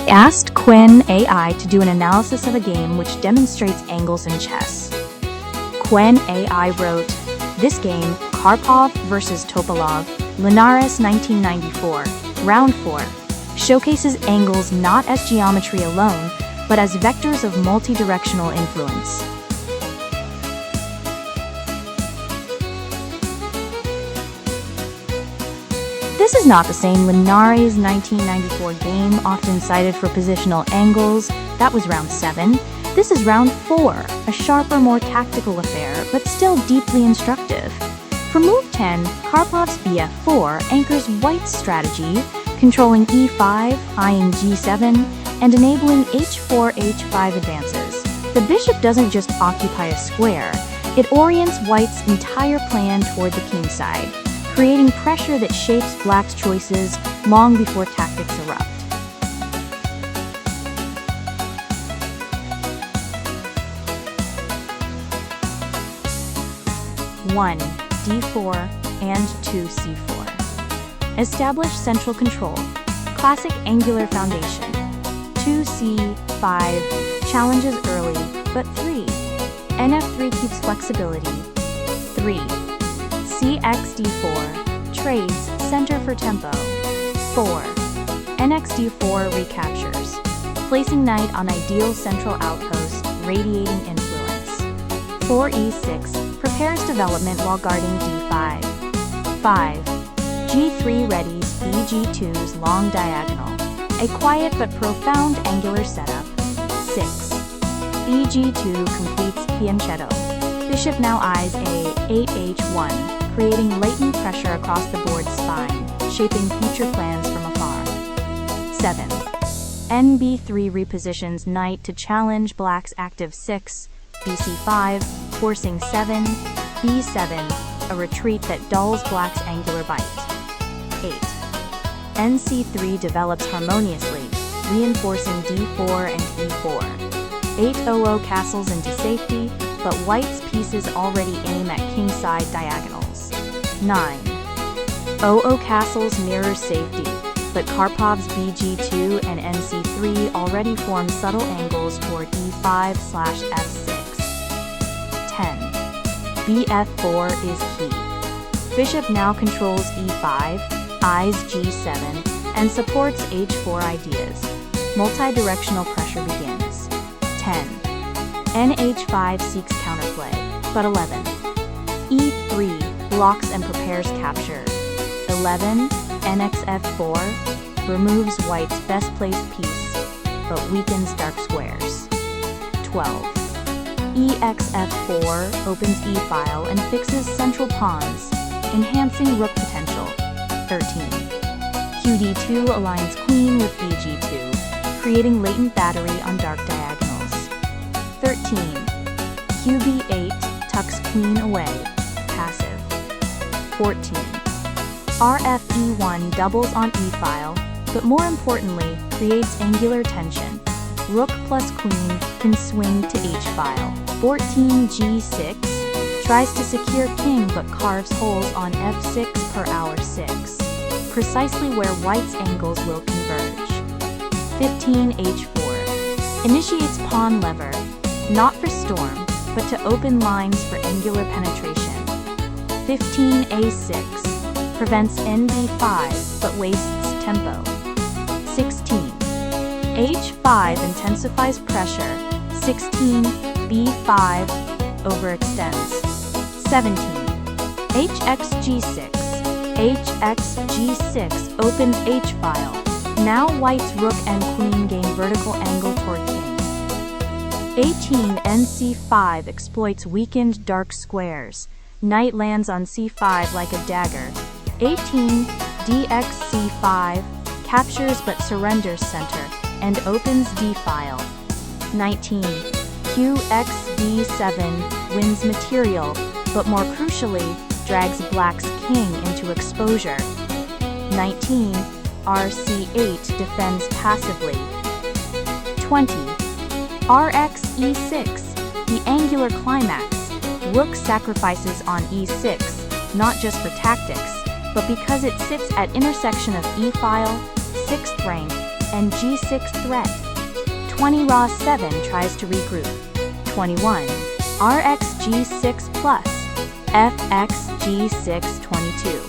asked Qwen AI to do an analysis of a game which demonstrates angles in chess. Qwen AI wrote, "This game, Karpov versus Topalov, Linares 1994, Round 4, showcases angles not as geometry alone, but as vectors of multi-directional influence." This is not the same Linares 1994 game often cited for positional angles. That was round 7. This is round 4, a sharper, more tactical affair, but still deeply instructive. For move 10, Karpov's bf4 anchors white's strategy, controlling e5, eyeing g7, and enabling h4, h5 advances. The bishop doesn't just occupy a square, it orients white's entire plan toward the kingside, creating pressure that shapes black's choices long before tactics erupt. One, d4 and 2, c4. Establish central control, classic angular foundation. 2, c5, challenges early, but 3. nf3 keeps flexibility. 3. cxd4, trades, center for tempo. 4. nxd4 recaptures, placing knight on ideal central outpost, radiating influence. 4e6, prepares development while guarding d5. 5. g3 readies bg2's long diagonal, a quiet but profound angular setup. 6. bg2 completes fianchetto. Bishop now eyes a8h1, creating latent pressure across the board's spine, shaping future plans from afar. 7. nb3 repositions knight to challenge black's active 6, bc5, forcing 7, b7, a retreat that dulls black's angular bite. 8. nc3 develops harmoniously, reinforcing d4 and e4. 800 castles into safety, but white's pieces already aim at kingside diagonals. 9. 00 castles mirrors safety, but Karpov's bg2 and nc3 already form subtle angles toward e5/f6. 10. bf4 is key. Bishop now controls e5, eyes g7, and supports h4 ideas. Multi-directional pressure begins. 10. nh5 seeks counterplay, but 11. e3 blocks and prepares capture. 11. nxf4 removes white's best placed piece, but weakens dark squares. 12. exf4 opens e-file and fixes central pawns, enhancing rook potential. 13. qd2 aligns queen with bg2, creating latent battery on dark diagonals. 13. qb8 tucks queen away, passive. 14. rfe1 doubles on e-file, but more importantly, creates angular tension. Rook plus queen can swing to h-file. 14 g6 tries to secure king but carves holes on f6 per hour 6, precisely where white's angles will converge. 15 h4 initiates pawn lever, not for storm, but to open lines for angular penetration. 15 a6 prevents nb5 but wastes tempo. 16. h5 intensifies pressure. 16. b5 overextends. 17. hxg6. hxg6 opens h-file. Now white's rook and queen gain vertical angle toward king. 18 nc5 exploits weakened dark squares. Knight lands on c5 like a dagger. 18 dxc5 captures but surrenders center and opens d-file. 19 qxd7 wins material, but more crucially, drags black's king into exposure. 19 rc8 defends passively. 20 rxe6, the angular climax. Rook sacrifices on e6, not just for tactics, but because it sits at intersection of e-file, 6th rank, and g6 threat. 20 raw 7 tries to regroup. 21. Rx g6 plus. Fx g6 22.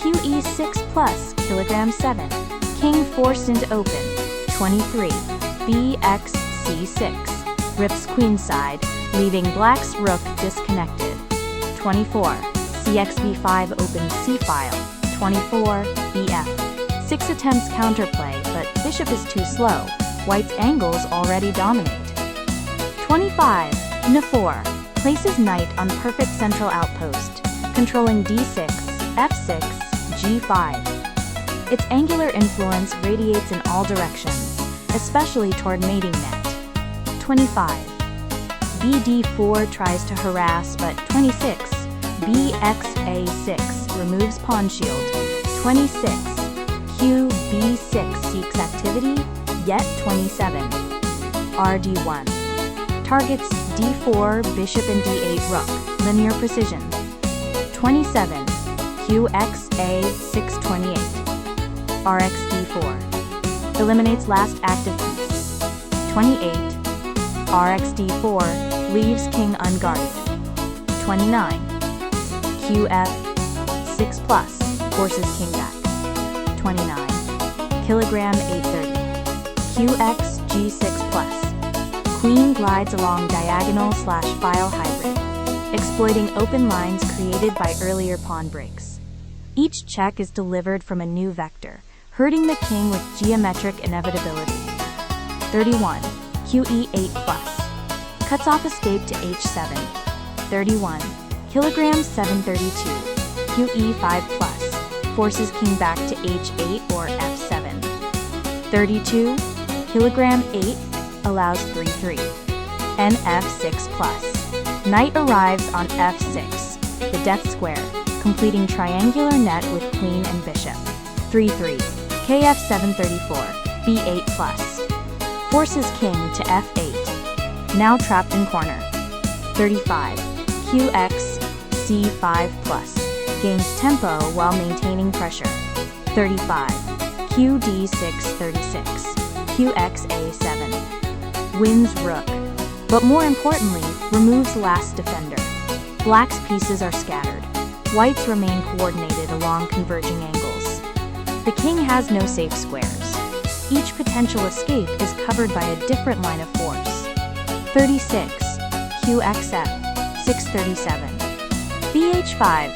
QE6 plus kilogram 7. King forced into open. 23. Bx c6. Rips queenside, leaving black's rook disconnected. 24. Cxb5 opens c-file. 24. Bf. 6 attempts counterplay, but bishop is too slow. White's angles already dominate. 25. n4. Places knight on perfect central outpost, controlling d6, f6, g5. Its angular influence radiates in all directions, especially toward mating net. 25. bd4 tries to harass, but 26. bxa6 removes pawn shield. 26. qb6 seeks activity, yet 27. rd1. Targets d4, bishop and d8 rook, linear precision. 27. qxa 628. rx d4. Eliminates last active piece. 28. rx d4 leaves king unguarded. 29. qf 6 plus forces king back. 29. Kilogram 830. qx g6 plus. Queen glides along diagonal/file hybrid, exploiting open lines created by earlier pawn breaks. Each check is delivered from a new vector, hurting the king with geometric inevitability. 31. QE8 plus. Cuts off escape to h7. 31. Kilogram 732. QE5 plus. Forces king back to h8 or f7. 32. Kilogram 8. Allows 3-3. nf6 plus. Knight arrives on f6, the death square, completing triangular net with queen and bishop. 3-3. kf734. b8 plus. Forces king to f8. Now trapped in corner. 35. qx c5 plus. Gains tempo while maintaining pressure. 35. qd6 36. qxa7. Wins rook, but more importantly, removes last defender. Black's pieces are scattered. White's remain coordinated along converging angles. The king has no safe squares. Each potential escape is covered by a different line of force. 36. qxf 637. bh5.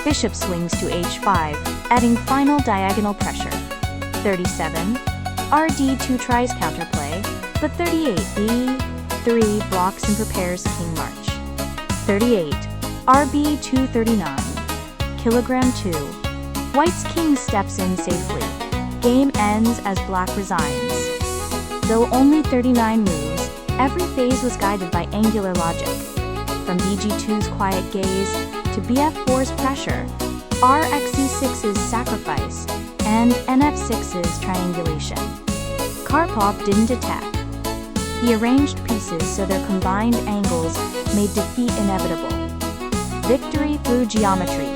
Bishop swings to h5, adding final diagonal pressure. 37. rd2 tries counterplay, but 38. b3 blocks and prepares king march. 38. rb239. Kilogram 2. White's king steps in safely. Game ends as black resigns. Though only 39 moves, every phase was guided by angular logic. From bg2's quiet gaze to bf4's pressure, rxe6's sacrifice, and nf6's triangulation. Karpov didn't attack. He arranged pieces so their combined angles made defeat inevitable. Victory through geometry.